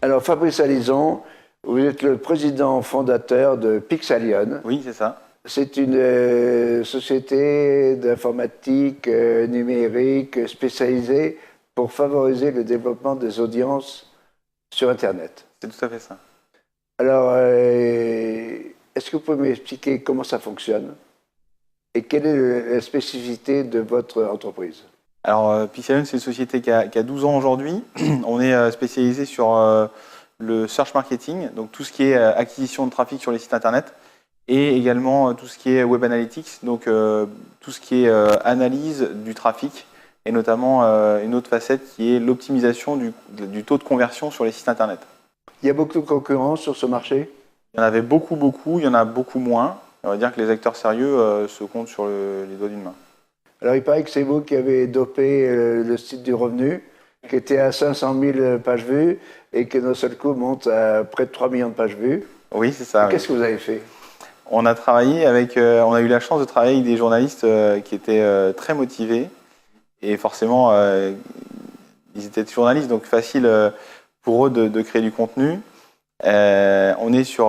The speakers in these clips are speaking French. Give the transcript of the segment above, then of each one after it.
Alors, Fabrice Alizon, vous êtes le président fondateur de Pixalion. Oui, c'est ça. C'est une société d'informatique numérique spécialisée pour favoriser le développement des audiences sur Internet. C'est tout à fait ça. Alors, est-ce que vous pouvez m'expliquer comment ça fonctionne et quelle est la spécificité de votre entreprise? Alors, Pixalion, c'est une société qui a 12 ans aujourd'hui. On est spécialisé sur le search marketing, donc tout ce qui est acquisition de trafic sur les sites Internet, et également tout ce qui est web analytics, donc tout ce qui est analyse du trafic, et notamment une autre facette qui est l'optimisation du taux de conversion sur les sites Internet. Il y a beaucoup de concurrence sur ce marché? Il y en avait beaucoup, il y en a beaucoup moins. On va dire que les acteurs sérieux se comptent sur les doigts d'une main. Alors, il paraît que c'est vous qui avez dopé le site du revenu, qui était à 500 000 pages vues et qui d'un seul coup monte à près de 3 millions de pages vues. Oui, c'est ça. Qu'est-ce que vous avez fait? On a travaillé avec, on a eu la chance de travailler avec des journalistes qui étaient très motivés et forcément ils étaient journalistes, donc facile pour eux de créer du contenu. On est sur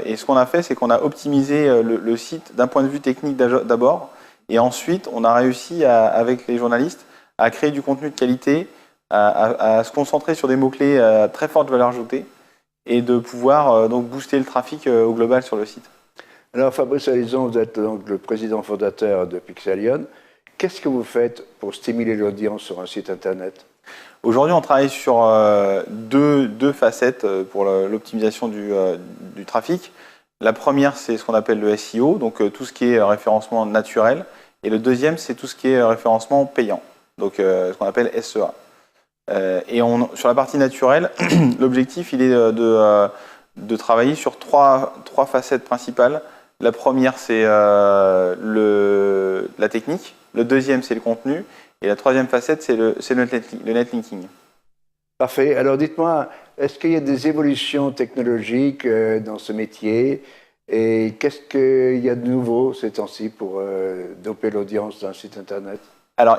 et ce qu'on a fait, c'est qu'on a optimisé le site d'un point de vue technique d'abord, et ensuite on a réussi avec les journalistes à créer du contenu de qualité, à se concentrer sur des mots-clés à très forte valeur ajoutée et de pouvoir donc booster le trafic au global sur le site. Alors, Fabrice Alizon, vous êtes donc le président fondateur de Pixalion. Qu'est-ce que vous faites pour stimuler l'audience sur un site Internet? Aujourd'hui, on travaille sur deux facettes pour l'optimisation du trafic. La première, c'est ce qu'on appelle le SEO, donc tout ce qui est référencement naturel. Et le deuxième, c'est tout ce qui est référencement payant, donc ce qu'on appelle SEA. Sur la partie naturelle, l'objectif, il est de travailler sur trois facettes principales. La première, c'est la technique. Le deuxième, c'est le contenu. Et la troisième facette, c'est le netlinking. Parfait. Alors, dites-moi, est-ce qu'il y a des évolutions technologiques dans ce métier? Et qu'est-ce qu'il y a de nouveau ces temps-ci pour doper l'audience d'un site Internet? Alors,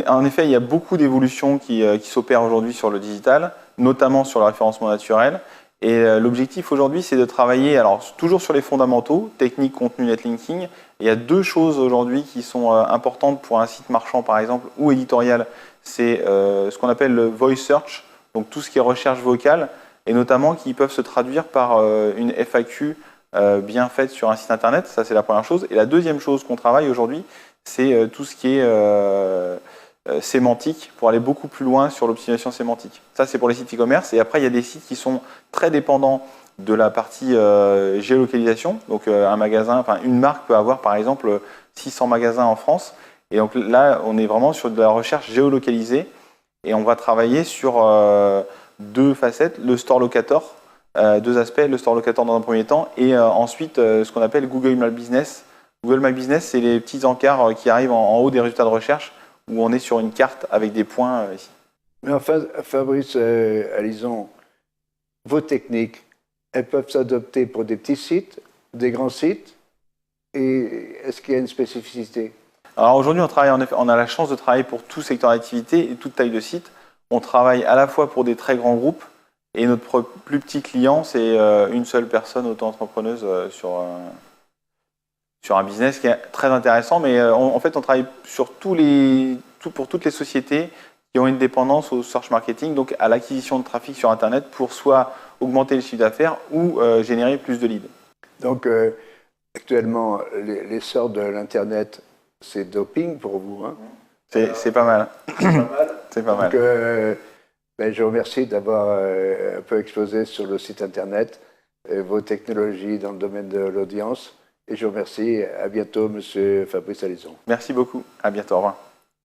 en effet, il y a beaucoup d'évolutions qui s'opèrent aujourd'hui sur le digital, notamment sur le référencement naturel. Et l'objectif aujourd'hui, c'est de travailler toujours sur les fondamentaux, technique, contenu, netlinking. Il y a deux choses aujourd'hui qui sont importantes pour un site marchand, par exemple, ou éditorial. C'est ce qu'on appelle le voice search, donc tout ce qui est recherche vocale, et notamment qui peuvent se traduire par une FAQ bien faite sur un site internet. Ça, c'est la première chose. Et la deuxième chose qu'on travaille aujourd'hui, c'est tout ce qui est sémantique, pour aller beaucoup plus loin sur l'optimisation sémantique. Ça, c'est pour les sites e-commerce. Et après, il y a des sites qui sont très dépendants de la partie géolocalisation. Donc, une marque peut avoir, par exemple, 600 magasins en France. Et donc là, on est vraiment sur de la recherche géolocalisée. Et on va travailler sur deux facettes, le store locator, deux aspects, le store locator dans un premier temps, et ensuite ce qu'on appelle Google My Business. Google My Business, c'est les petits encarts qui arrivent en haut des résultats de recherche, où on est sur une carte avec des points ici. Mais enfin, Fabrice Alizon, vos techniques, elles peuvent s'adopter pour des petits sites, des grands sites, et est-ce qu'il y a une spécificité? Alors aujourd'hui, on a la chance de travailler pour tout secteur d'activité et toute taille de site. On travaille à la fois pour des très grands groupes, et notre plus petit client, c'est une seule personne auto-entrepreneuse sur un business qui est très intéressant, mais en fait, on travaille pour toutes les sociétés qui ont une dépendance au search marketing, donc à l'acquisition de trafic sur Internet pour soit augmenter le chiffre d'affaires ou générer plus de leads. Donc, actuellement, l'essor de l'Internet, c'est doping pour vous, hein? C'est pas mal. C'est pas mal. Donc, je vous remercie d'avoir un peu exposé sur le site Internet vos technologies dans le domaine de l'audience. Et je vous remercie. À bientôt, Monsieur Fabrice Alizon. Merci beaucoup. À bientôt. Au revoir.